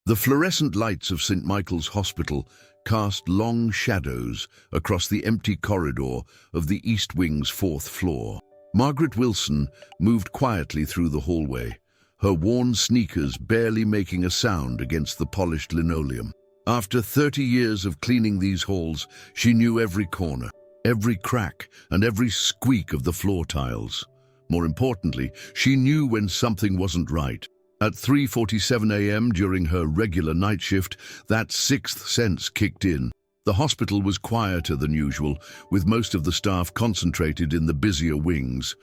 The fluorescent lights of St. Michael's Hospital cast long shadows across the empty corridor of the East Wing's fourth floor. Margaret Wilson moved quietly through the hallway, her worn sneakers barely making a sound against the polished linoleum. After 30 years of cleaning these halls, she knew every corner, every crack, and every squeak of the floor tiles. More importantly, she knew when something wasn't right. At 3:47 a.m. during her regular night shift, that sixth sense kicked in. The hospital was quieter than usual, with most of the staff concentrated in the busier wings.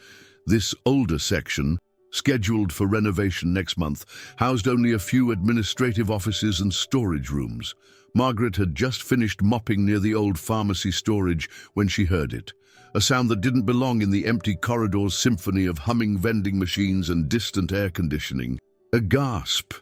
This older section, scheduled for renovation next month, housed only a few administrative offices and storage rooms. Margaret had just finished mopping near the old pharmacy storage when she heard it, a sound that didn't belong in the empty corridor's symphony of humming vending machines and distant air conditioning. A gasp,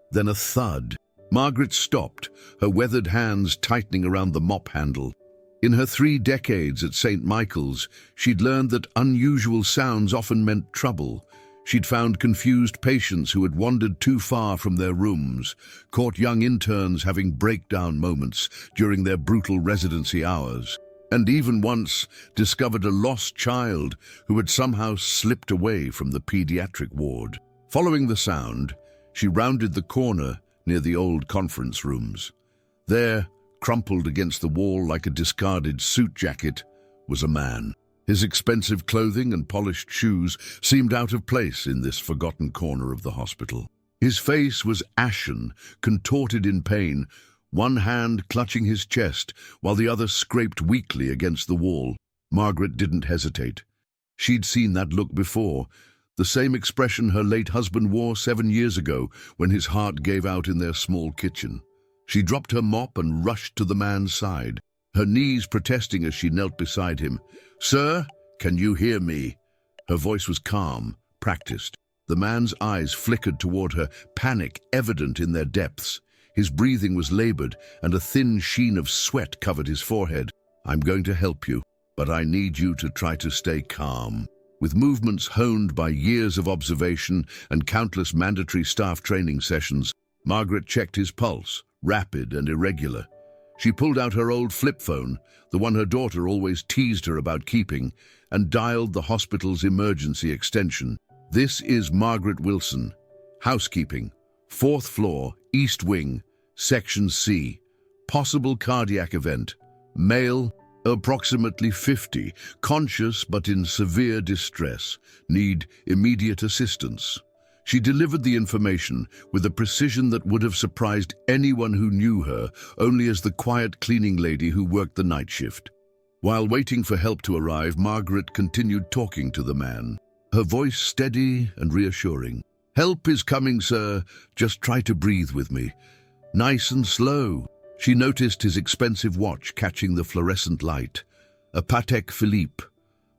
then a thud. Margaret stopped, her weathered hands tightening around the mop handle. In her 3 decades at St. Michael's, she'd learned that unusual sounds often meant trouble. She'd found confused patients who had wandered too far from their rooms, caught young interns having breakdown moments during their brutal residency hours, and even once discovered a lost child who had somehow slipped away from the pediatric ward. Following the sound, she rounded the corner near the old conference rooms. There, crumpled against the wall like a discarded suit jacket, was a man. His expensive clothing and polished shoes seemed out of place in this forgotten corner of the hospital. His face was ashen, contorted in pain, one hand clutching his chest while the other scraped weakly against the wall. Margaret didn't hesitate. She'd seen that look before, the same expression her late husband wore 7 years ago when his heart gave out in their small kitchen. She dropped her mop and rushed to the man's side, her knees protesting as she knelt beside him. "Sir, can you hear me?" Her voice was calm, practiced. The man's eyes flickered toward her, panic evident in their depths. His breathing was labored, and a thin sheen of sweat covered his forehead. "I'm going to help you, but I need you to try to stay calm." With movements honed by years of observation and countless mandatory staff training sessions, Margaret checked his pulse, rapid and irregular. She pulled out her old flip phone, the one her daughter always teased her about keeping, and dialed the hospital's emergency extension. "This is Margaret Wilson. Housekeeping. 4th floor, East Wing, Section C. Possible cardiac event. Male, approximately 50, conscious but in severe distress. Need immediate assistance." She delivered the information with a precision that would have surprised anyone who knew her only as the quiet cleaning lady who worked the night shift. While waiting for help to arrive, Margaret continued talking to the man, her voice steady and reassuring. "Help is coming, sir. Just try to breathe with me. Nice and slow." She noticed his expensive watch catching the fluorescent light, a Patek Philippe,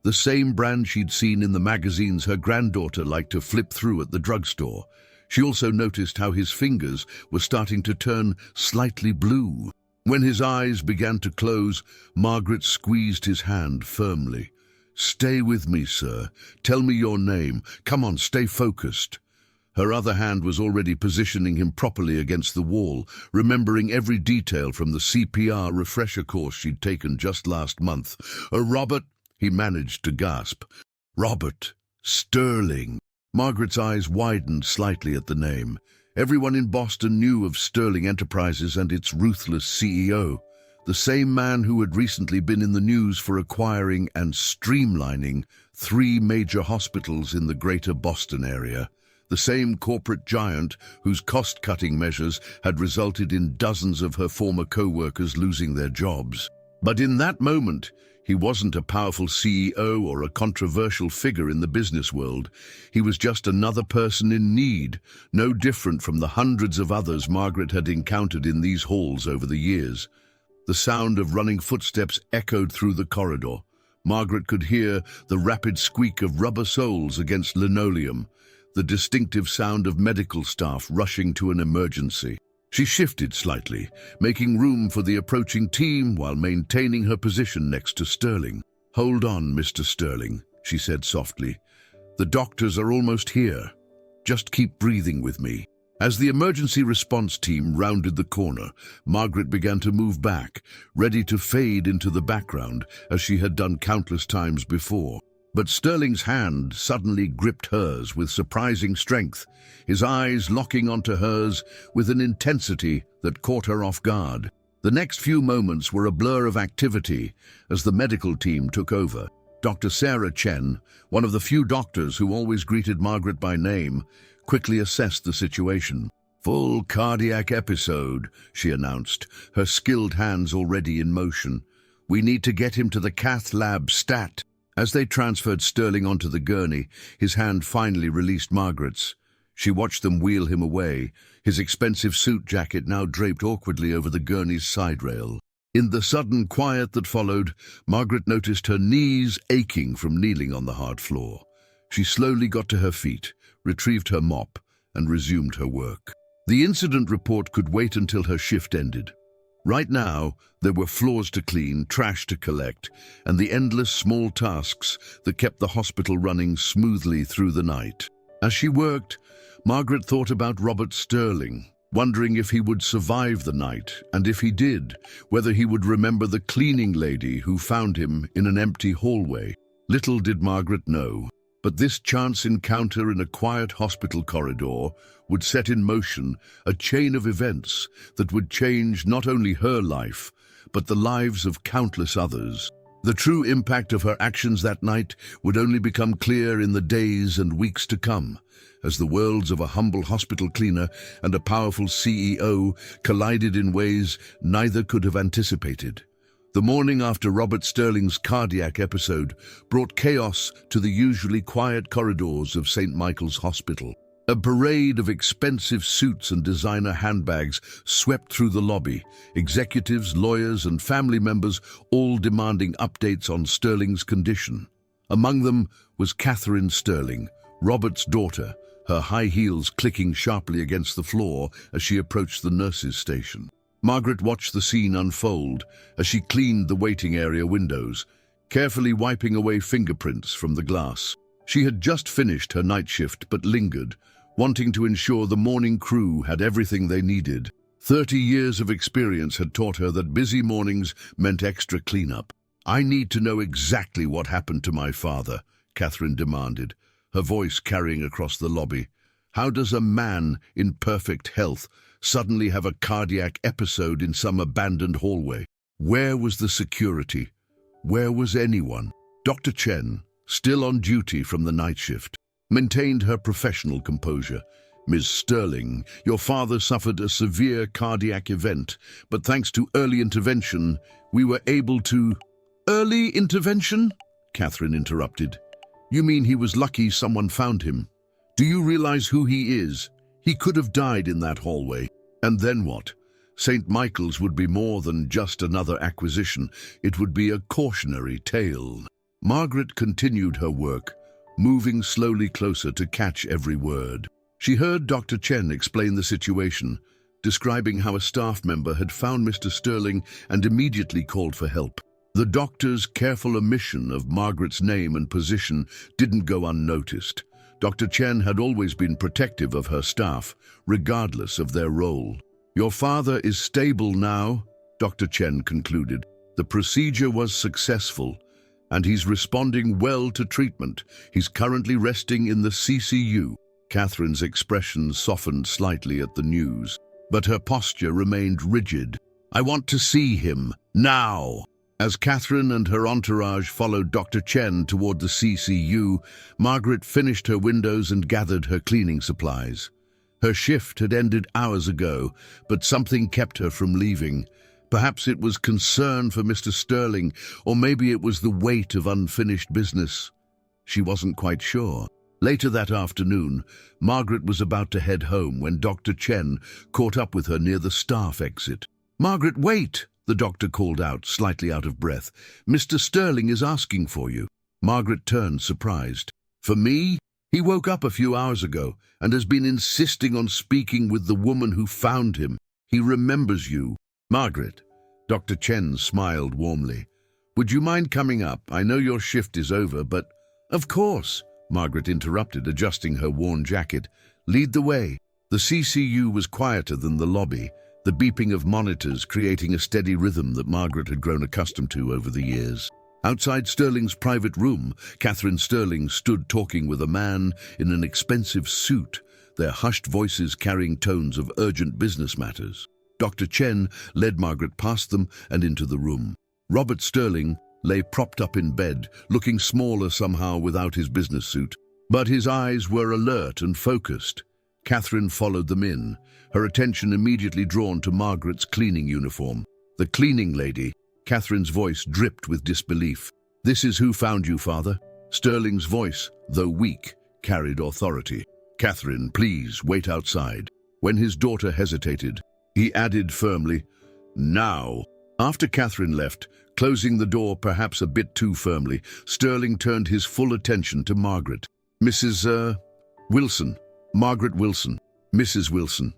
the same brand she'd seen in the magazines her granddaughter liked to flip through at the drugstore. She also noticed how his fingers were starting to turn slightly blue. When his eyes began to close, Margaret squeezed his hand firmly. "Stay with me, sir. Tell me your name. Come on, stay focused." Her other hand was already positioning him properly against the wall, remembering every detail from the CPR refresher course she'd taken just last month. "Robert," he managed to gasp. "Robert Sterling." Margaret's eyes widened slightly at the name. Everyone in Boston knew of Sterling Enterprises and its ruthless CEO, the same man who had recently been in the news for acquiring and streamlining 3 major hospitals in the greater Boston area. The same corporate giant whose cost-cutting measures had resulted in dozens of her former co-workers losing their jobs. But in that moment, he wasn't a powerful CEO or a controversial figure in the business world. He was just another person in need, no different from the hundreds of others Margaret had encountered in these halls over the years. The sound of running footsteps echoed through the corridor. Margaret could hear the rapid squeak of rubber soles against linoleum, the distinctive sound of medical staff rushing to an emergency. She shifted slightly, making room for the approaching team while maintaining her position next to Sterling. "Hold on, Mr. Sterling," she said softly. "The doctors are almost here. Just keep breathing with me." As the emergency response team rounded the corner, Margaret began to move back, ready to fade into the background as she had done countless times before. But Sterling's hand suddenly gripped hers with surprising strength, his eyes locking onto hers with an intensity that caught her off guard. The next few moments were a blur of activity as the medical team took over. Dr. Sarah Chen, one of the few doctors who always greeted Margaret by name, quickly assessed the situation. "Full cardiac episode," she announced, her skilled hands already in motion. "We need to get him to the cath lab stat." As they transferred Sterling onto the gurney, his hand finally released Margaret's. She watched them wheel him away, his expensive suit jacket now draped awkwardly over the gurney's side rail. In the sudden quiet that followed, Margaret noticed her knees aching from kneeling on the hard floor. She slowly got to her feet, retrieved her mop, and resumed her work. The incident report could wait until her shift ended. Right now, there were floors to clean, trash to collect, and the endless small tasks that kept the hospital running smoothly through the night. As she worked, Margaret thought about Robert Sterling, wondering if he would survive the night, and if he did, whether he would remember the cleaning lady who found him in an empty hallway. Little did Margaret know, but this chance encounter in a quiet hospital corridor would set in motion a chain of events that would change not only her life, but the lives of countless others. The true impact of her actions that night would only become clear in the days and weeks to come, as the worlds of a humble hospital cleaner and a powerful CEO collided in ways neither could have anticipated. The morning after Robert Sterling's cardiac episode brought chaos to the usually quiet corridors of St. Michael's Hospital. A parade of expensive suits and designer handbags swept through the lobby, executives, lawyers, and family members all demanding updates on Sterling's condition. Among them was Catherine Sterling, Robert's daughter, her high heels clicking sharply against the floor as she approached the nurses' station. Margaret watched the scene unfold as she cleaned the waiting area windows, carefully wiping away fingerprints from the glass. She had just finished her night shift but lingered, wanting to ensure the morning crew had everything they needed. 30 years of experience had taught her that busy mornings meant extra cleanup. "I need to know exactly what happened to my father," Catherine demanded, her voice carrying across the lobby. "How does a man in perfect health suddenly have a cardiac episode in some abandoned hallway? Where was the security? Where was anyone?" Dr. Chen, still on duty from the night shift, maintained her professional composure. "Ms. Sterling, your father suffered a severe cardiac event, but thanks to early intervention, we were able to—" "Early intervention?" Catherine interrupted. "You mean he was lucky someone found him? Do you realize who he is? He could have died in that hallway. And then what? St. Michael's would be more than just another acquisition. It would be a cautionary tale." Margaret continued her work, moving slowly closer to catch every word. She heard Dr. Chen explain the situation, describing how a staff member had found Mr. Sterling and immediately called for help. The doctor's careful omission of Margaret's name and position didn't go unnoticed. Dr. Chen had always been protective of her staff, regardless of their role. "Your father is stable now," Dr. Chen concluded. "The procedure was successful, and he's responding well to treatment. He's currently resting in the CCU." Catherine's expression softened slightly at the news, but her posture remained rigid. "I want to see him, now!" As Catherine and her entourage followed Dr. Chen toward the CCU, Margaret finished her windows and gathered her cleaning supplies. Her shift had ended hours ago, but something kept her from leaving. Perhaps it was concern for Mr. Sterling, or maybe it was the weight of unfinished business. She wasn't quite sure. Later that afternoon, Margaret was about to head home when Dr. Chen caught up with her near the staff exit. "Margaret, wait!" the doctor called out, slightly out of breath. "Mr. Sterling is asking for you." Margaret turned, surprised. "For me? He woke up a few hours ago and has been insisting on speaking with the woman who found him. He remembers you." "Margaret," Dr. Chen smiled warmly. "Would you mind coming up? I know your shift is over, but—" "Of course," Margaret interrupted, adjusting her worn jacket. "Lead the way." The CCU was quieter than the lobby, the beeping of monitors creating a steady rhythm that Margaret had grown accustomed to over the years. Outside Sterling's private room, Catherine Sterling stood talking with a man in an expensive suit, their hushed voices carrying tones of urgent business matters. Dr. Chen led Margaret past them and into the room. Robert Sterling lay propped up in bed, looking smaller somehow without his business suit. But his eyes were alert and focused. Catherine followed them in, her attention immediately drawn to Margaret's cleaning uniform. The cleaning lady. Catherine's voice dripped with disbelief. "This is who found you, Father." Sterling's voice, though weak, carried authority. "Catherine, please wait outside." When his daughter hesitated, he added firmly, "Now." After Catherine left, closing the door perhaps a bit too firmly, Sterling turned his full attention to Margaret. "Mrs. Wilson. Margaret Wilson. Mrs. Wilson."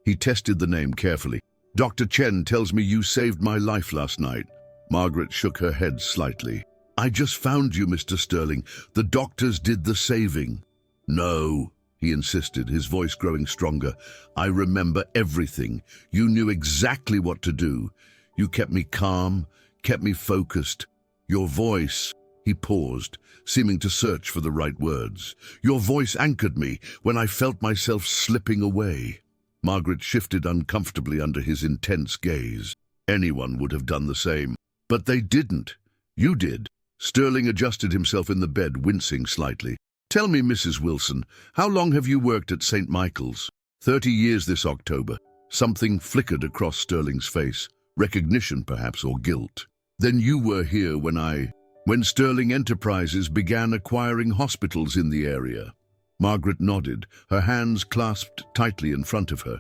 He tested the name carefully. "Dr. Chen tells me you saved my life last night." Margaret shook her head slightly. "I just found you, Mr. Sterling. The doctors did the saving." "No," he insisted, his voice growing stronger. "I remember everything. You knew exactly what to do. You kept me calm, kept me focused. Your voice..." He paused, seeming to search for the right words. "Your voice anchored me when I felt myself slipping away." Margaret shifted uncomfortably under his intense gaze. Anyone would have done the same. "But they didn't. You did." Sterling adjusted himself in the bed, wincing slightly. "Tell me, Mrs. Wilson, how long have you worked at St. Michael's?" 30 years this October." Something flickered across Sterling's face. Recognition, perhaps, or guilt. "Then you were here when Sterling Enterprises began acquiring hospitals in the area." Margaret nodded, her hands clasped tightly in front of her.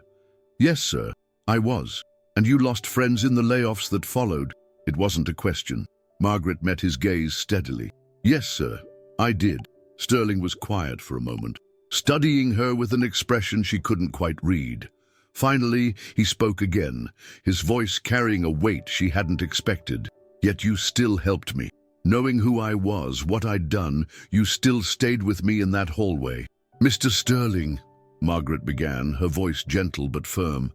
"Yes, sir, I was. And you lost friends in the layoffs that followed." It wasn't a question. Margaret met his gaze steadily. "Yes, sir, I did." Sterling was quiet for a moment, studying her with an expression she couldn't quite read. Finally, he spoke again, his voice carrying a weight she hadn't expected. "Yet you still helped me. Knowing who I was, what I'd done, you still stayed with me in that hallway." "Mr. Sterling," Margaret began, her voice gentle but firm,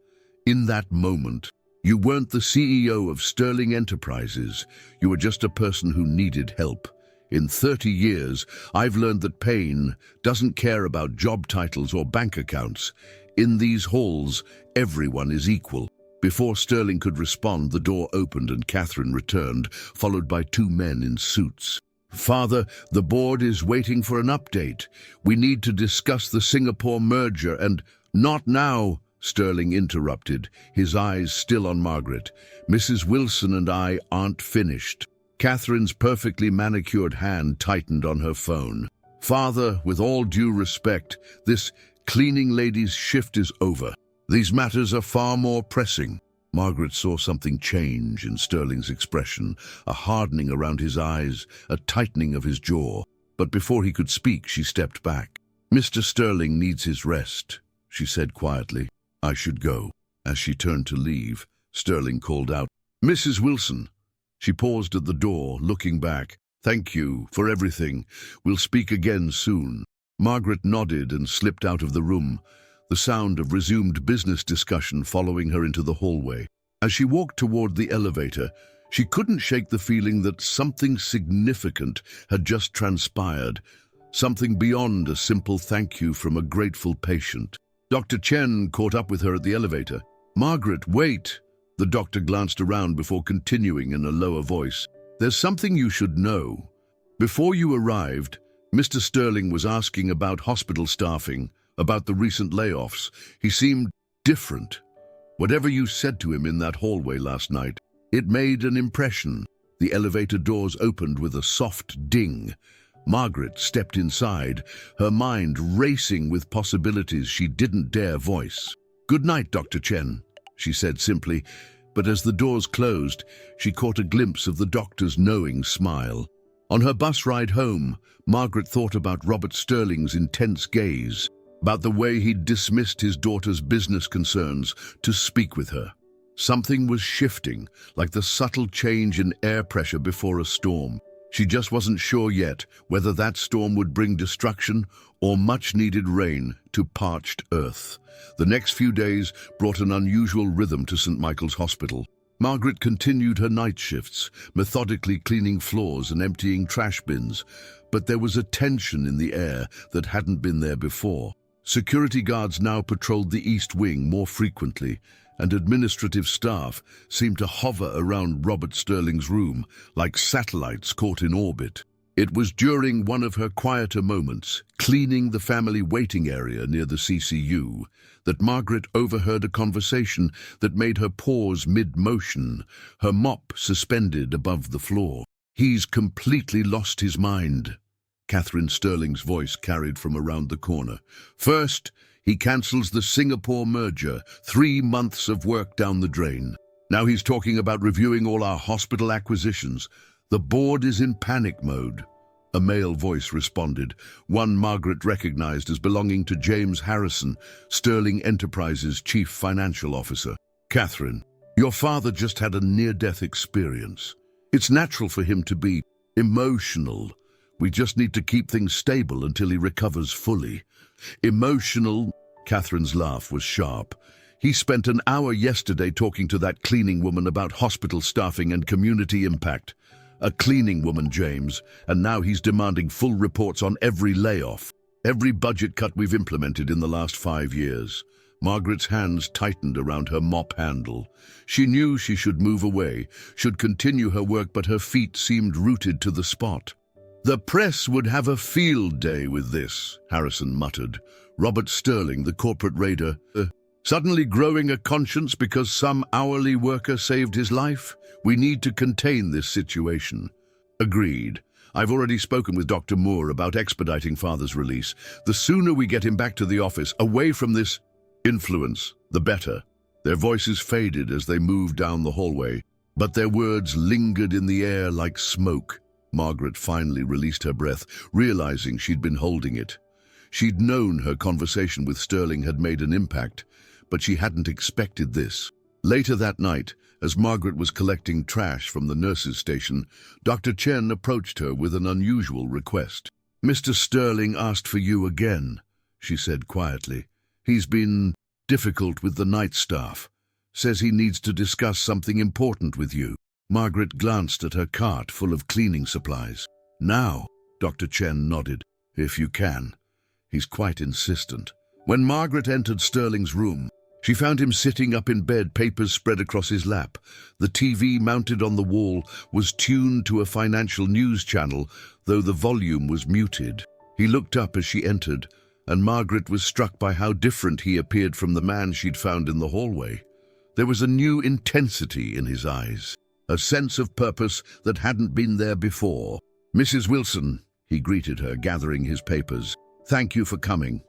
"in that moment, you weren't the CEO of Sterling Enterprises. You were just a person who needed help. In 30 years, I've learned that pain doesn't care about job titles or bank accounts. In these halls, everyone is equal." Before Sterling could respond, the door opened and Catherine returned, followed by 2 men in suits. "Father, the board is waiting for an update. We need to discuss the Singapore merger and..." "Not now," Sterling interrupted, his eyes still on Margaret. "Mrs. Wilson and I aren't finished." Catherine's perfectly manicured hand tightened on her phone. "Father, with all due respect, this cleaning lady's shift is over. These matters are far more pressing." Margaret saw something change in Sterling's expression, a hardening around his eyes, a tightening of his jaw. But before he could speak, she stepped back. "Mr. Sterling needs his rest," she said quietly. "I should go." As she turned to leave, Sterling called out, "Mrs. Wilson." She paused at the door, looking back. "Thank you for everything. We'll speak again soon." Margaret nodded and slipped out of the room, the sound of resumed business discussion following her into the hallway. As she walked toward the elevator, she couldn't shake the feeling that something significant had just transpired, something beyond a simple thank you from a grateful patient. Dr. Chen caught up with her at the elevator. "Margaret, wait!" The doctor glanced around before continuing in a lower voice. "There's something you should know. Before you arrived, Mr. Sterling was asking about hospital staffing, about the recent layoffs. He seemed different. Whatever you said to him in that hallway last night, it made an impression." The elevator doors opened with a soft ding. Margaret stepped inside, her mind racing with possibilities she didn't dare voice. "Good night, Dr. Chen," she said simply, but as the doors closed, she caught a glimpse of the doctor's knowing smile. On her bus ride home, Margaret thought about Robert Sterling's intense gaze, about the way he'd dismissed his daughter's business concerns to speak with her. Something was shifting, like the subtle change in air pressure before a storm. She just wasn't sure yet whether that storm would bring destruction or much-needed rain to parched earth. The next few days brought an unusual rhythm to St. Michael's Hospital. Margaret continued her night shifts, methodically cleaning floors and emptying trash bins, but there was a tension in the air that hadn't been there before. Security guards now patrolled the East Wing more frequently, and administrative staff seemed to hover around Robert Sterling's room like satellites caught in orbit. It was during one of her quieter moments, cleaning the family waiting area near the CCU, that Margaret overheard a conversation that made her pause mid-motion, her mop suspended above the floor. "He's completely lost his mind," Catherine Sterling's voice carried from around the corner. "First, he cancels the Singapore merger, 3 months of work down the drain. Now he's talking about reviewing all our hospital acquisitions. The board is in panic mode." A male voice responded, one Margaret recognized as belonging to James Harrison, Sterling Enterprises' chief financial officer. "Catherine, your father just had a near-death experience. It's natural for him to be emotional. We just need to keep things stable until he recovers fully." "Emotional?" Catherine's laugh was sharp. "He spent an hour yesterday talking to that cleaning woman about hospital staffing and community impact. A cleaning woman, James, and now he's demanding full reports on every layoff, every budget cut we've implemented in the last 5 years. Margaret's hands tightened around her mop handle. She knew she should move away, should continue her work, but her feet seemed rooted to the spot. "The press would have a field day with this," Harrison muttered. Robert Sterling, the corporate raider, suddenly growing a conscience because some hourly worker saved his life? We need to contain this situation." "Agreed. I've already spoken with Dr. Moore about expediting Father's release. The sooner we get him back to the office, away from this influence, the better." Their voices faded as they moved down the hallway, but their words lingered in the air like smoke. Margaret finally released her breath, realizing she'd been holding it. She'd known her conversation with Sterling had made an impact, but she hadn't expected this. Later that night, as Margaret was collecting trash from the nurses' station, Dr. Chen approached her with an unusual request. "Mr. Sterling asked for you again," she said quietly. "He's been difficult with the night staff. Says he needs to discuss something important with you." Margaret glanced at her cart full of cleaning supplies. "Now," Dr. Chen nodded. "If you can. He's quite insistent." When Margaret entered Sterling's room, she found him sitting up in bed, papers spread across his lap. The TV mounted on the wall was tuned to a financial news channel, though the volume was muted. He looked up as she entered, and Margaret was struck by how different he appeared from the man she'd found in the hallway. There was a new intensity in his eyes, a sense of purpose that hadn't been there before. "Mrs. Wilson," he greeted her, gathering his papers. "Thank you for coming.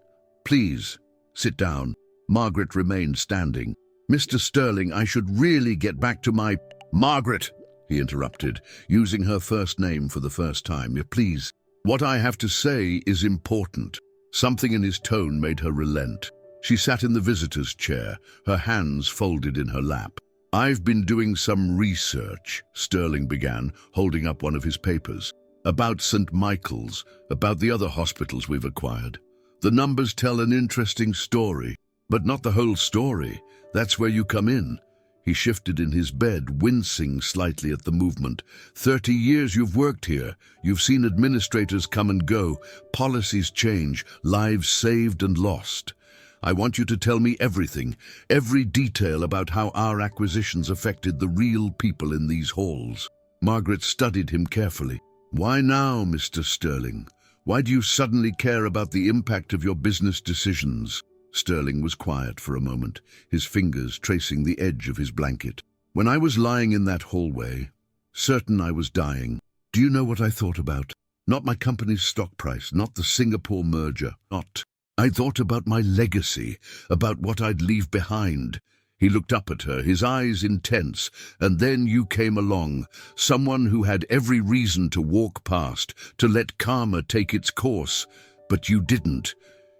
Please, sit down." Margaret remained standing. "Mr. Sterling, I should really get back to my—" "Margaret," he interrupted, using her first name for the first time. "Please, what I have to say is important." Something in his tone made her relent. She sat in the visitor's chair, her hands folded in her lap. "I've been doing some research," Sterling began, holding up one of his papers. "About St. Michael's, about the other hospitals we've acquired. The numbers tell an interesting story. But not the whole story. That's where you come in." He shifted in his bed, wincing slightly at the movement. 30 years you've worked here. You've seen administrators come and go, policies change, lives saved and lost. I want you to tell me everything, every detail about how our acquisitions affected the real people in these halls. Margaret studied him carefully. "Why now, Mr. Sterling? Why do you suddenly care about the impact of your business decisions?" Sterling was quiet for a moment, his fingers tracing the edge of his blanket. "When I was lying in that hallway, certain I was dying, do you know what I thought about? Not my company's stock price, not the Singapore merger, not. I thought about my legacy, about what I'd leave behind." He looked up at her, his eyes intense, "And then you came along, someone who had every reason to walk past, to let karma take its course. But you didn't.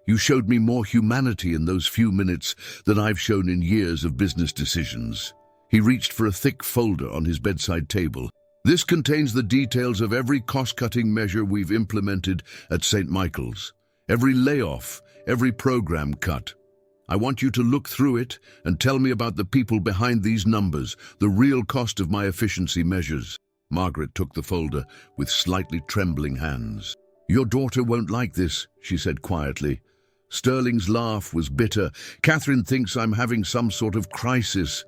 You showed me more humanity in those few minutes than I've shown in years of business decisions." He reached for a thick folder on his bedside table. This contains the details of every cost-cutting measure we've implemented at St. Michael's. Every layoff, every program cut. I want you to look through it and tell me about the people behind these numbers, the real cost of my efficiency measures. Margaret took the folder with slightly trembling hands. Your daughter won't like this, she said quietly. Sterling's laugh was bitter. Catherine thinks I'm having some sort of crisis.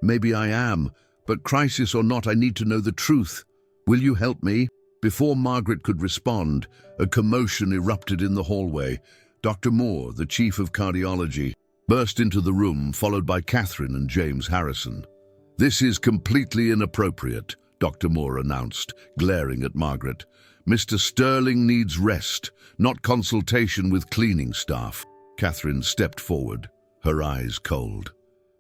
Maybe I am, but crisis or not, I need to know the truth. Will you help me? Before Margaret could respond, a commotion erupted in the hallway. Dr. Moore, the chief of cardiology, burst into the room, followed by Catherine and James Harrison. This is completely inappropriate, Dr. Moore announced, glaring at Margaret. Mr. Sterling needs rest, not consultation with cleaning staff. Catherine stepped forward, her eyes cold.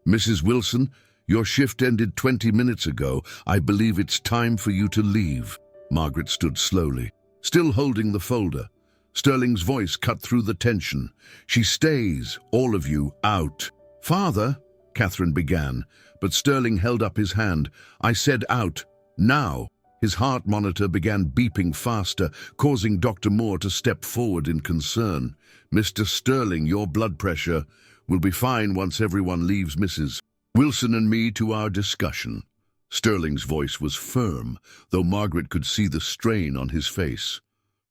Mrs. Wilson, your shift ended 20 minutes ago. I believe it's time for you to leave. Margaret stood slowly, still holding the folder. Sterling's voice cut through the tension. She stays, all of you, out. Father, Catherine began, but Sterling held up his hand. I said out, now. His heart monitor began beeping faster, causing Dr. Moore to step forward in concern. Mr. Sterling, your blood pressure will be fine once everyone leaves Mrs. Wilson and me to our discussion. Sterling's voice was firm, though Margaret could see the strain on his face.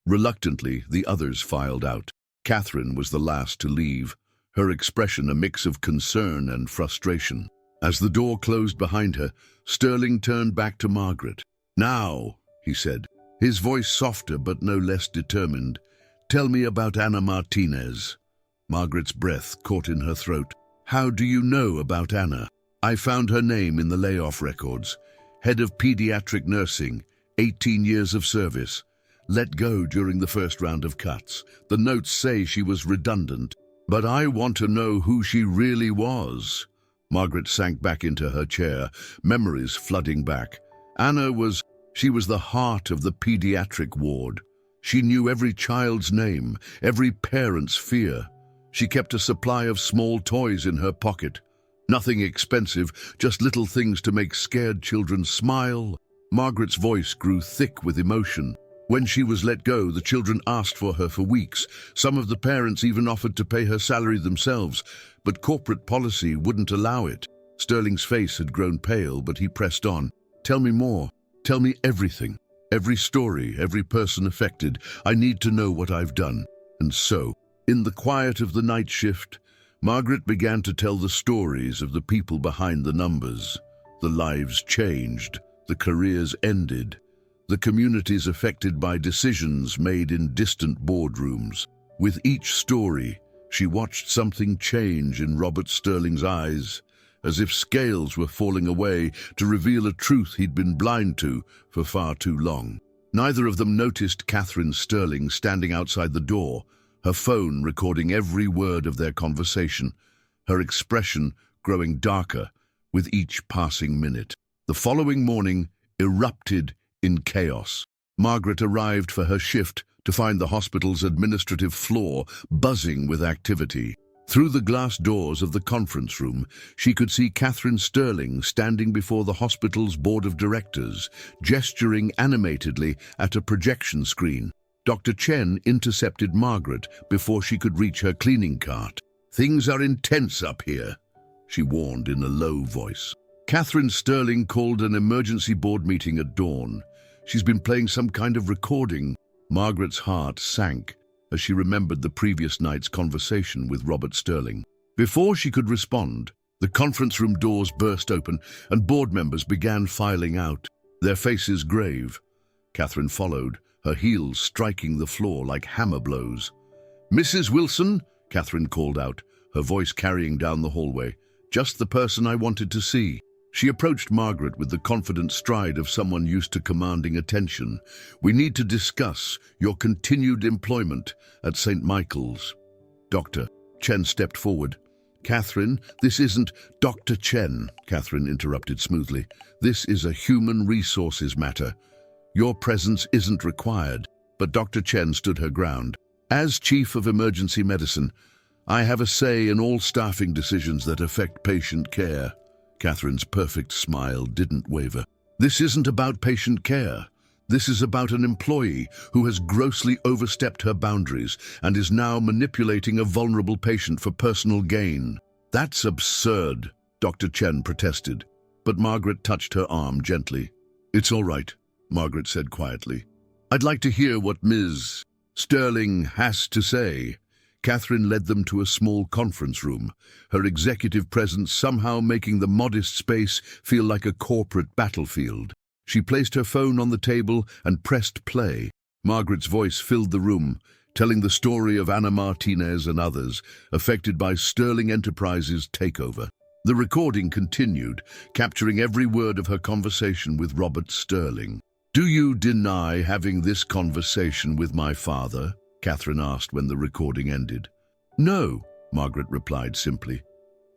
Reluctantly, the others filed out. Catherine was the last to leave, her expression a mix of concern and frustration. As the door closed behind her, Sterling turned back to Margaret. Now, he said, his voice softer but no less determined, tell me about Anna Martinez. Margaret's breath caught in her throat. How do you know about Anna? I found her name in the layoff records. Head of pediatric nursing, 18 years of service. Let go during the first round of cuts. The notes say she was redundant, but I want to know who she really was. Margaret sank back into her chair, memories flooding back. Anna was the heart of the pediatric ward. She knew every child's name, every parent's fear. She kept a supply of small toys in her pocket. Nothing expensive, just little things to make scared children smile. Margaret's voice grew thick with emotion. When she was let go, the children asked for her for weeks. Some of the parents even offered to pay her salary themselves, but corporate policy wouldn't allow it. Sterling's face had grown pale, but he pressed on. Tell me more. Tell me everything. Every story, every person affected. I need to know what I've done. And so, in the quiet of the night shift, Margaret began to tell the stories of the people behind the numbers. The lives changed. The careers ended. The communities affected by decisions made in distant boardrooms. With each story, she watched something change in Robert Sterling's eyes, as if scales were falling away to reveal a truth he'd been blind to for far too long. Neither of them noticed Catherine Sterling standing outside the door, her phone recording every word of their conversation, her expression growing darker with each passing minute. The following morning erupted in chaos. Margaret arrived for her shift to find the hospital's administrative floor buzzing with activity. Through the glass doors of the conference room, she could see Catherine Sterling standing before the hospital's board of directors, gesturing animatedly at a projection screen. Dr. Chen intercepted Margaret before she could reach her cleaning cart. Things are intense up here, she warned in a low voice. Catherine Sterling called an emergency board meeting at dawn. She's been playing some kind of recording. Margaret's heart sank as she remembered the previous night's conversation with Robert Sterling. Before she could respond, the conference room doors burst open and board members began filing out, their faces grave. Catherine followed, her heels striking the floor like hammer blows. Mrs. Wilson, Catherine called out, her voice carrying down the hallway. Just the person I wanted to see. She approached Margaret with the confident stride of someone used to commanding attention. We need to discuss your continued employment at St. Michael's. Dr. Chen stepped forward. Catherine, this isn't Dr. Chen, Catherine interrupted smoothly. This is a human resources matter. Your presence isn't required, but Dr. Chen stood her ground. As Chief of Emergency Medicine, I have a say in all staffing decisions that affect patient care. Catherine's perfect smile didn't waver. This isn't about patient care. This is about an employee who has grossly overstepped her boundaries and is now manipulating a vulnerable patient for personal gain. That's absurd, Dr. Chen protested, but Margaret touched her arm gently. It's all right, Margaret said quietly. I'd like to hear what Ms. Sterling has to say. Catherine led them to a small conference room, her executive presence somehow making the modest space feel like a corporate battlefield. She placed her phone on the table and pressed play. Margaret's voice filled the room, telling the story of Ana Martinez and others affected by Sterling Enterprises' takeover. The recording continued, capturing every word of her conversation with Robert Sterling. "Do you deny having this conversation with my father?" Catherine asked when the recording ended. "No," Margaret replied simply.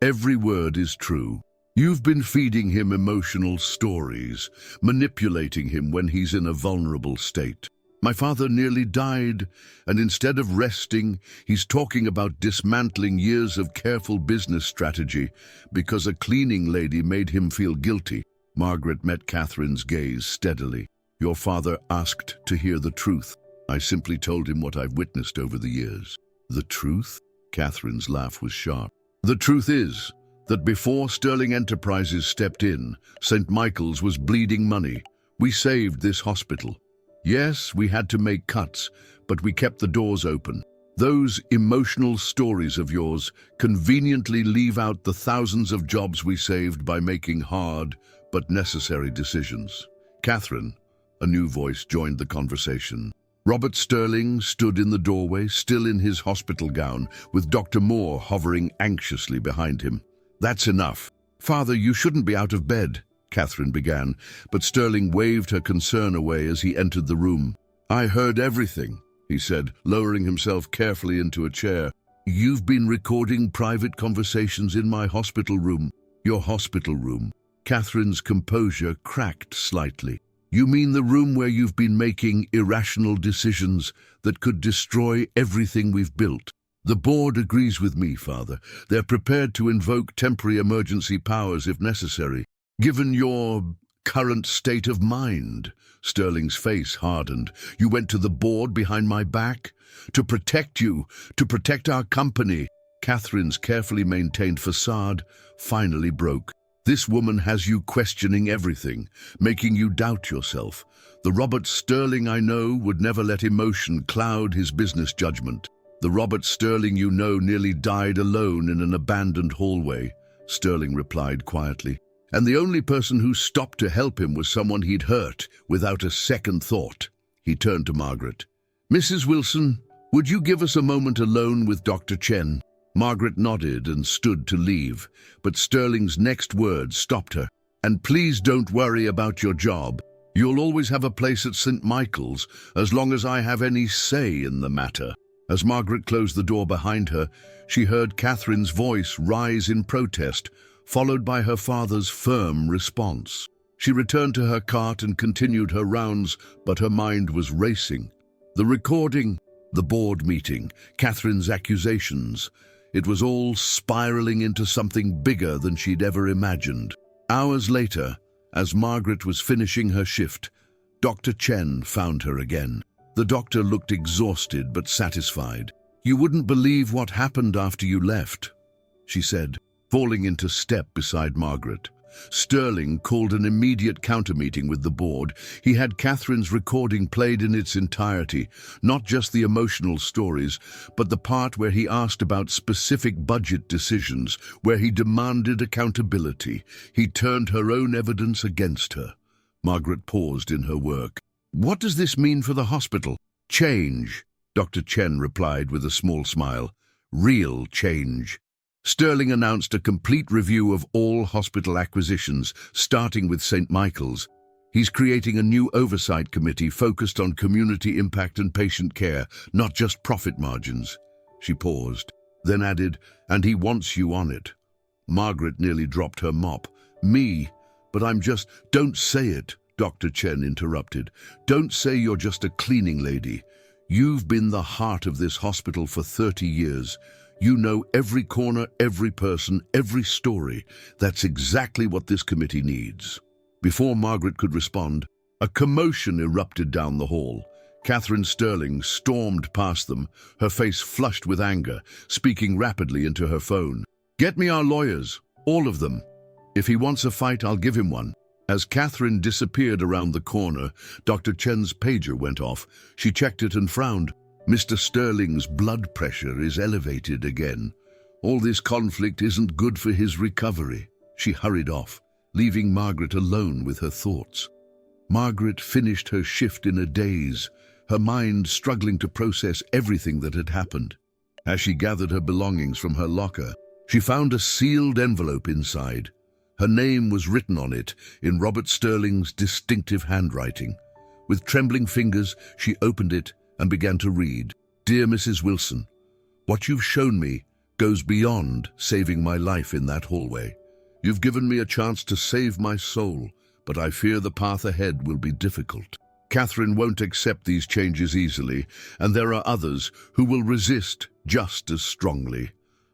"Every word is true. You've been feeding him emotional stories, manipulating him when he's in a vulnerable state. My father nearly died, and instead of resting, he's talking about dismantling years of careful business strategy because a cleaning lady made him feel guilty." Margaret met Catherine's gaze steadily. "Your father asked to hear the truth. I simply told him what I've witnessed over the years." "The truth?" Catherine's laugh was sharp. "The truth is that before Sterling Enterprises stepped in, St. Michael's was bleeding money. We saved this hospital. Yes, we had to make cuts, but we kept the doors open. Those emotional stories of yours conveniently leave out the thousands of jobs we saved by making hard but necessary decisions." "Catherine," a new voice joined the conversation. Robert Sterling stood in the doorway, still in his hospital gown, with Dr. Moore hovering anxiously behind him. "That's enough." "Father, you shouldn't be out of bed," Catherine began, but Sterling waved her concern away as he entered the room. "I heard everything," he said, lowering himself carefully into a chair. "You've been recording private conversations in my hospital room." "Your hospital room?" Catherine's composure cracked slightly. "You mean the room where you've been making irrational decisions that could destroy everything we've built?" "The board agrees with me, Father. They're prepared to invoke temporary emergency powers if necessary. Given your current state of mind," Sterling's face hardened, "you went to the board behind my back? To protect you, to protect our company." Catherine's carefully maintained facade finally broke. "This woman has you questioning everything, making you doubt yourself. The Robert Sterling I know would never let emotion cloud his business judgment. The Robert Sterling you know nearly died alone in an abandoned hallway," Sterling replied quietly. "And the only person who stopped to help him was someone he'd hurt without a second thought." He turned to Margaret. "Mrs. Wilson, would you give us a moment alone with Dr. Chen?" Margaret nodded and stood to leave, but Sterling's next words stopped her. "And please don't worry about your job. You'll always have a place at St. Michael's as long as I have any say in the matter." As Margaret closed the door behind her, she heard Catherine's voice rise in protest, followed by her father's firm response. She returned to her cart and continued her rounds, but her mind was racing. The recording, the board meeting, Catherine's accusations. It was all spiraling into something bigger than she'd ever imagined. Hours later, as Margaret was finishing her shift, Dr. Chen found her again. The doctor looked exhausted but satisfied. "You wouldn't believe what happened after you left," she said, falling into step beside Margaret. Sterling called an immediate counter-meeting with the board. He had Catherine's recording played in its entirety, not just the emotional stories, but the part where he asked about specific budget decisions, where he demanded accountability. He turned her own evidence against her. Margaret paused in her work. "What does this mean for the hospital?" "Change," Dr. Chen replied with a small smile. "Real change." Sterling announced a complete review of all hospital acquisitions, starting with St. Michael's. He's creating a new oversight committee focused on community impact and patient care, not just profit margins. She paused, then added, "And he wants you on it." Margaret nearly dropped her mop. "Me? But I'm just—" "Don't say it," Dr. Chen interrupted. "Don't say you're just a cleaning lady. You've been the heart of this hospital for 30 years. You know every corner, every person, every story. That's exactly what this committee needs." Before Margaret could respond, a commotion erupted down the hall. Catherine Sterling stormed past them, her face flushed with anger, speaking rapidly into her phone. "Get me our lawyers, all of them. If he wants a fight, I'll give him one." As Catherine disappeared around the corner, Dr. Chen's pager went off. She checked it and frowned. "Mr. Sterling's blood pressure is elevated again. All this conflict isn't good for his recovery." She hurried off, leaving Margaret alone with her thoughts. Margaret finished her shift in a daze, her mind struggling to process everything that had happened. As she gathered her belongings from her locker, she found a sealed envelope inside. Her name was written on it in Robert Sterling's distinctive handwriting. With trembling fingers, she opened it and began to read. "Dear Mrs. Wilson, what you've shown me goes beyond saving my life in that hallway. You've given me a chance to save my soul, but I fear the path ahead will be difficult. Catherine won't accept these changes easily, and there are others who will resist just as strongly.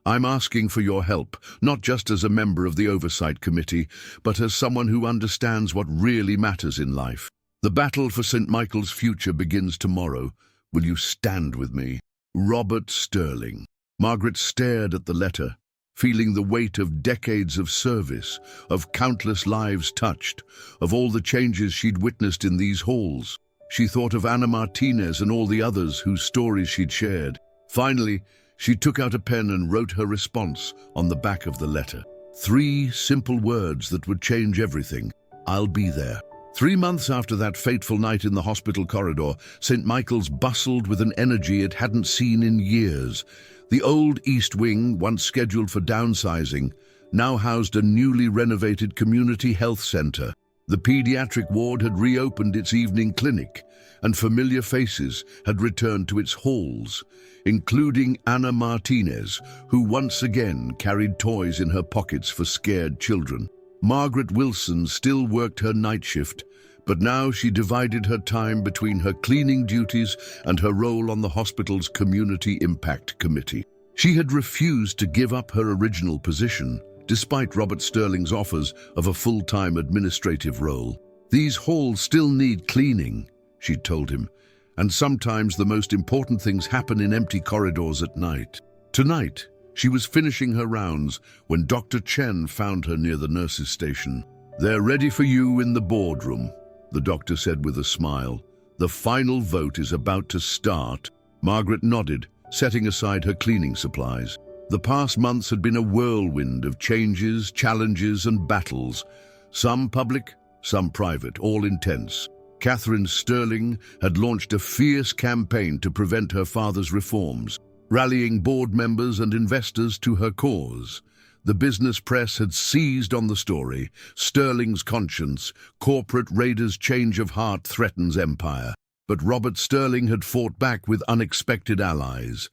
I'm asking for your help, not just as a member of the Oversight Committee, but as someone who understands what really matters in life. The battle for St. Michael's future begins tomorrow. Will you stand with me? Robert Sterling." Margaret stared at the letter, feeling the weight of decades of service, of countless lives touched, of all the changes she'd witnessed in these halls. She thought of Anna Martinez and all the others whose stories she'd shared. Finally, she took out a pen and wrote her response on the back of the letter. 3 simple words that would change everything. "I'll be there." 3 months after that fateful night in the hospital corridor, St. Michael's bustled with an energy it hadn't seen in years. The old East Wing, once scheduled for downsizing, now housed a newly renovated community health center. The pediatric ward had reopened its evening clinic, and familiar faces had returned to its halls, including Anna Martinez, who once again carried toys in her pockets for scared children. Margaret Wilson still worked her night shift, but now she divided her time between her cleaning duties and her role on the hospital's Community Impact Committee. She had refused to give up her original position, despite Robert Sterling's offers of a full-time administrative role. "These halls still need cleaning," she'd told him, "and sometimes the most important things happen in empty corridors at night." Tonight, she was finishing her rounds when Dr. Chen found her near the nurses' station. "They're ready for you in the boardroom," the doctor said with a smile. "The final vote is about to start." Margaret nodded, setting aside her cleaning supplies. The past months had been a whirlwind of changes, challenges, and battles. Some public, some private, all intense. Catherine Sterling had launched a fierce campaign to prevent her father's reforms, rallying board members and investors to her cause. The business press had seized on the story. Sterling's conscience, corporate raiders' change of heart threatens empire. But Robert Sterling had fought back with unexpected allies.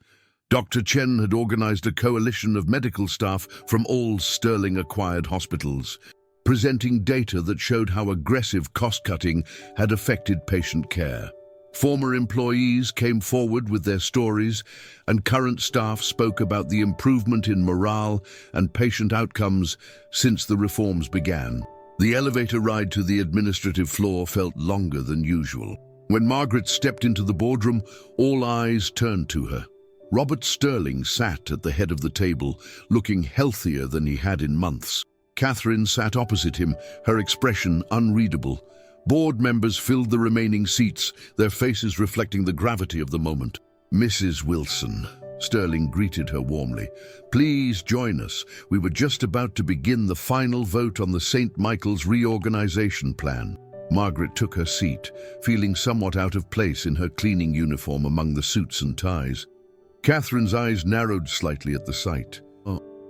Dr. Chen had organized a coalition of medical staff from all Sterling-acquired hospitals, presenting data that showed how aggressive cost-cutting had affected patient care. Former employees came forward with their stories, and current staff spoke about the improvement in morale and patient outcomes since the reforms began. The elevator ride to the administrative floor felt longer than usual. When Margaret stepped into the boardroom, all eyes turned to her. Robert Sterling sat at the head of the table, looking healthier than he had in months. Catherine sat opposite him, her expression unreadable. Board members filled the remaining seats, their faces reflecting the gravity of the moment. "Mrs. Wilson," Sterling greeted her warmly, "please join us. We were just about to begin the final vote on the St. Michael's reorganization plan." Margaret took her seat, feeling somewhat out of place in her cleaning uniform among the suits and ties. Catherine's eyes narrowed slightly at the sight,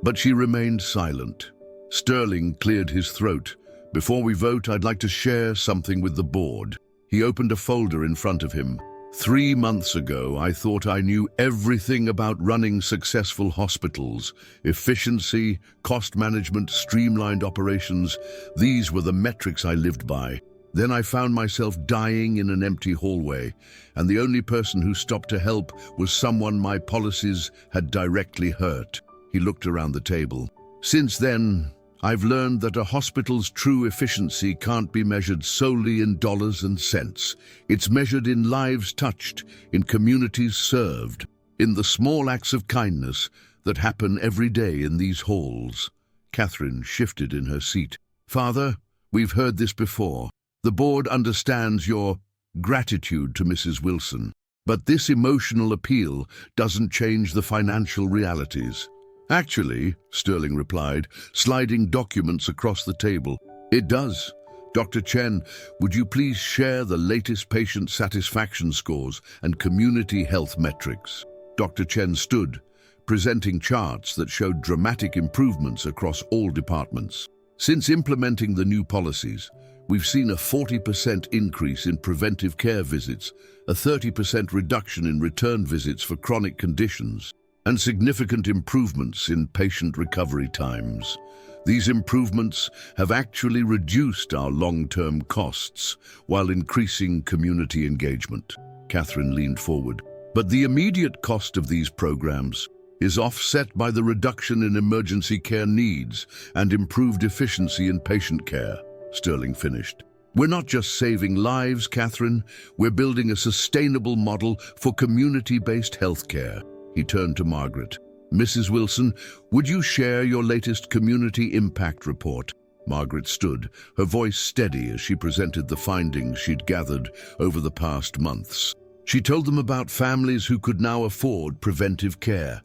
but she remained silent. Sterling cleared his throat. "Before we vote, I'd like to share something with the board." He opened a folder in front of him. 3 months ago, I thought I knew everything about running successful hospitals. Efficiency, cost management, streamlined operations. These were the metrics I lived by. Then I found myself dying in an empty hallway, and the only person who stopped to help was someone my policies had directly hurt. He looked around the table. "Since then, I've learned that a hospital's true efficiency can't be measured solely in dollars and cents. It's measured in lives touched, in communities served, in the small acts of kindness that happen every day in these halls. Catherine shifted in her seat. Father, we've heard this before. The board understands your gratitude to Mrs. Wilson, but this emotional appeal doesn't change the financial realities. Actually, Sterling replied, sliding documents across the table, it does. Dr. Chen, would you please share the latest patient satisfaction scores and community health metrics? Dr. Chen stood, presenting charts that showed dramatic improvements across all departments. Since implementing the new policies, we've seen a 40% increase in preventive care visits, a 30% reduction in return visits for chronic conditions, and significant improvements in patient recovery times. These improvements have actually reduced our long-term costs while increasing community engagement. Catherine leaned forward. But the immediate cost of these programs is offset by the reduction in emergency care needs and improved efficiency in patient care, Sterling finished. We're not just saving lives, Catherine, we're building a sustainable model for community-based healthcare. He turned to Margaret. Mrs. Wilson, would you share your latest community impact report? Margaret stood, her voice steady as she presented the findings she'd gathered over the past months. She told them about families who could now afford preventive care,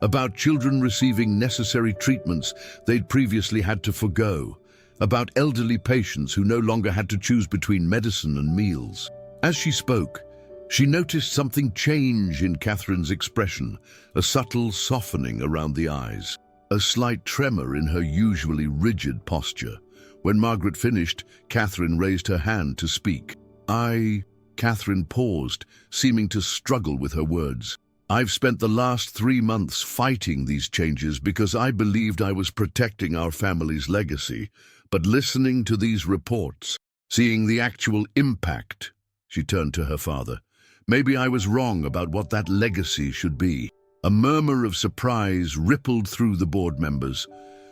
about children receiving necessary treatments they'd previously had to forgo, about elderly patients who no longer had to choose between medicine and meals. As she spoke, she noticed something change in Catherine's expression, a subtle softening around the eyes, a slight tremor in her usually rigid posture. When Margaret finished, Catherine raised her hand to speak. Catherine paused, seeming to struggle with her words. I've spent the last 3 months fighting these changes because I believed I was protecting our family's legacy, but listening to these reports, seeing the actual impact, she turned to her father. Maybe I was wrong about what that legacy should be. A murmur of surprise rippled through the board members.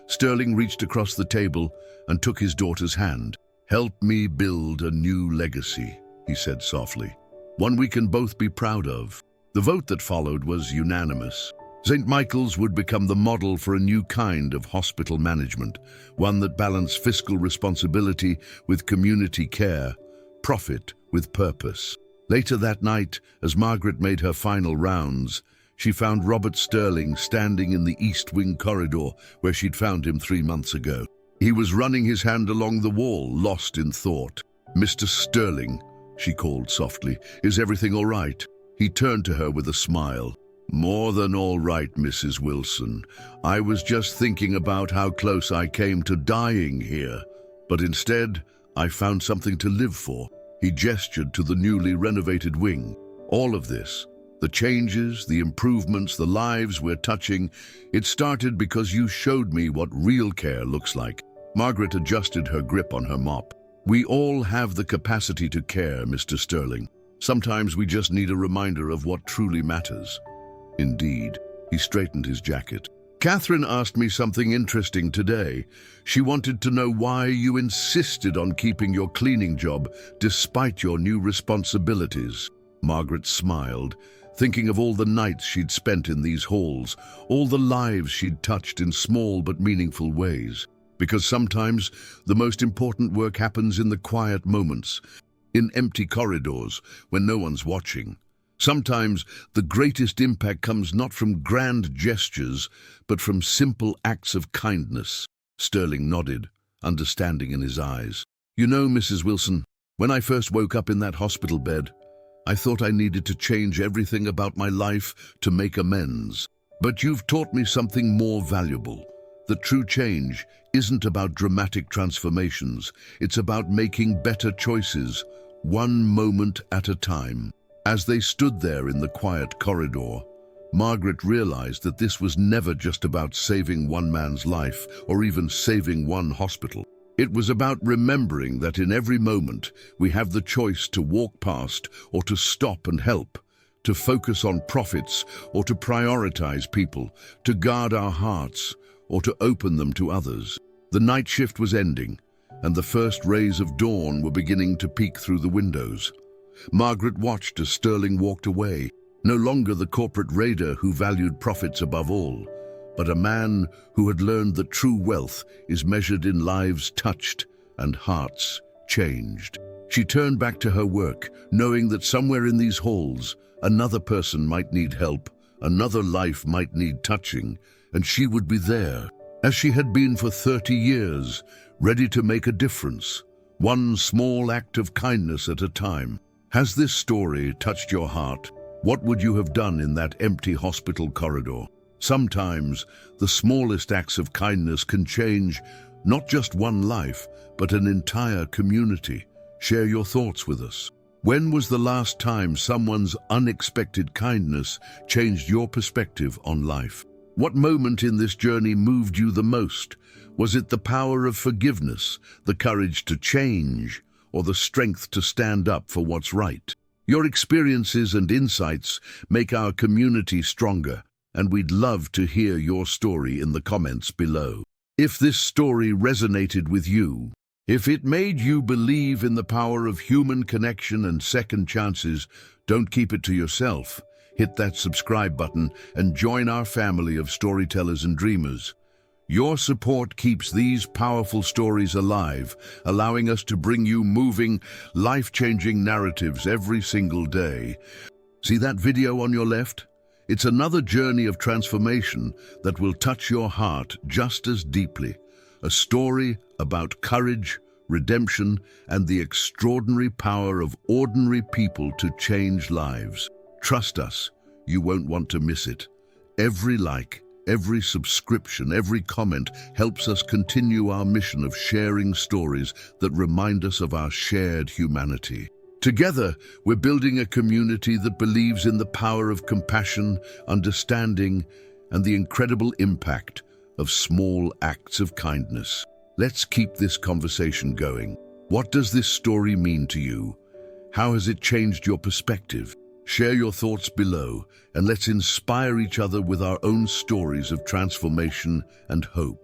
Sterling reached across the table and took his daughter's hand. Help me build a new legacy, he said softly. One we can both be proud of. The vote that followed was unanimous. St. Michael's would become the model for a new kind of hospital management, one that balanced fiscal responsibility with community care, profit with purpose. Later that night, as Margaret made her final rounds, she found Robert Sterling standing in the East Wing corridor where she'd found him 3 months ago. He was running his hand along the wall, lost in thought. Mr. Sterling, she called softly, is everything all right? He turned to her with a smile. More than all right, Mrs. Wilson. I was just thinking about how close I came to dying here, but instead, I found something to live for. He gestured to the newly renovated wing. All of this, the changes, the improvements, the lives we're touching, it started because you showed me what real care looks like. Margaret adjusted her grip on her mop. We all have the capacity to care, Mr. Sterling. Sometimes we just need a reminder of what truly matters. Indeed, he straightened his jacket. Catherine asked me something interesting today. She wanted to know why you insisted on keeping your cleaning job despite your new responsibilities. Margaret smiled, thinking of all the nights she'd spent in these halls, all the lives she'd touched in small but meaningful ways. Because sometimes the most important work happens in the quiet moments, in empty corridors when no one's watching. Sometimes the greatest impact comes not from grand gestures, but from simple acts of kindness. Sterling nodded, understanding in his eyes. You know, Mrs. Wilson, when I first woke up in that hospital bed, I thought I needed to change everything about my life to make amends. But you've taught me something more valuable. That true change isn't about dramatic transformations. It's about making better choices, one moment at a time. As they stood there in the quiet corridor, Margaret realized that this was never just about saving one man's life or even saving one hospital. It was about remembering that in every moment we have the choice to walk past or to stop and help, to focus on profits or to prioritize people, to guard our hearts or to open them to others. The night shift was ending, and the first rays of dawn were beginning to peek through the windows. Margaret watched as Sterling walked away, no longer the corporate raider who valued profits above all, but a man who had learned that true wealth is measured in lives touched and hearts changed. She turned back to her work, knowing that somewhere in these halls, another person might need help, another life might need touching, and she would be there, as she had been for 30 years, ready to make a difference, one small act of kindness at a time. Has this story touched your heart? What would you have done in that empty hospital corridor? Sometimes, the smallest acts of kindness can change not just one life, but an entire community. Share your thoughts with us. When was the last time someone's unexpected kindness changed your perspective on life? What moment in this journey moved you the most? Was it the power of forgiveness, the courage to change, or the strength to stand up for what's right? Your experiences and insights make our community stronger, and we'd love to hear your story in the comments below. If this story resonated with you, if it made you believe in the power of human connection and second chances, don't keep it to yourself. Hit that subscribe button and join our family of storytellers and dreamers. Your support keeps these powerful stories alive, allowing us to bring you moving, life-changing narratives every single day. See that video on your left? It's another journey of transformation that will touch your heart just as deeply. A story about courage, redemption, and the extraordinary power of ordinary people to change lives. Trust us, you won't want to miss it. Every like, every subscription, every comment helps us continue our mission of sharing stories that remind us of our shared humanity. Together, we're building a community that believes in the power of compassion, understanding, and the incredible impact of small acts of kindness. Let's keep this conversation going. What does this story mean to you? How has it changed your perspective? Share your thoughts below, and let's inspire each other with our own stories of transformation and hope.